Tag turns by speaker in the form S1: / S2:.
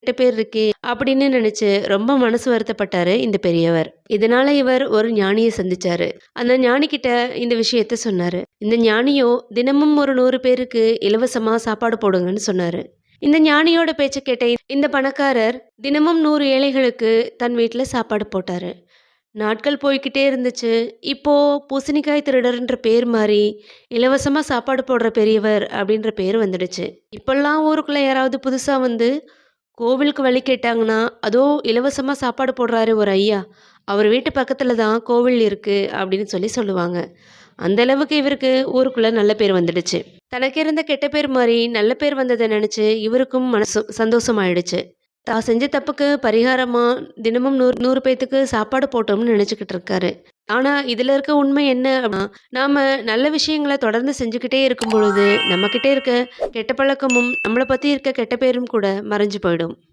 S1: கெட்ட பேர் இருக்கே அப்படின்னு நினைச்சு ரொம்ப மனசு வருத்தப்பட்டாரு இந்த பெரியவர். இதனால இவர் ஒரு ஞானியை சந்திச்சாரு. அந்த ஞானி கிட்ட இந்த விஷயத்த சொன்னாரு. இந்த ஞானியோ தினமும் ஒரு 100 பேருக்கு இலவசமா சாப்பாடு போடுங்கன்னு சொன்னாரு. இந்த ஞானியோட பேச்ச கேட்ட இந்த பணக்காரர் தினமும் 100 ஏழைகளுக்கு தன் வீட்ல சாப்பாடு போட்டாரு. நாட்கள் போய்க்கிட்டே இருந்துச்சு. இப்போ பூசணிக்காய் திருடர்ன்ற பேர் மாறி, இலவசமா சாப்பாடு போடுற பெரியவர் அப்படின்ற பேர் வந்துடுச்சு. இப்பல்லாம் ஊருக்குள்ள யாராவது புதுசா வந்து கோவிலுக்கு வழி கேட்டாங்கன்னா, அதோ இலவசமா சாப்பாடு போடுறாரு ஒரு ஐயா. அவர் வீட்டு பக்கத்துல தான் கோவில் இருக்கு அப்படின்னு சொல்லுவாங்க. அந்த அளவுக்கு இவருக்கு ஊருக்குள்ள நல்ல பேர் வந்துடுச்சு. தனக்கு இருந்த கெட்ட பேர் மாறி நல்ல பேர் வந்தத நெனச்சு இவருக்கும் மனசு சந்தோஷமாயிடுச்சு. தான் செஞ்ச தப்புக்கு பரிகாரமா தினமும் 100 பேத்துக்கு சாப்பாடு போட்டோம்னு நெனச்சுக்கிட்டு இருக்காரு. ஆனா இதுல இருக்க உண்மை என்ன அப்படின்னா, நாம நல்ல விஷயங்கள தொடர்ந்து செஞ்சுக்கிட்டே இருக்கும் பொழுது, நம்மகிட்ட இருக்க கெட்ட பழக்கமும், நம்மள பத்தி இருக்க கெட்ட பேரும் கூட மறைஞ்சு போயிடும்.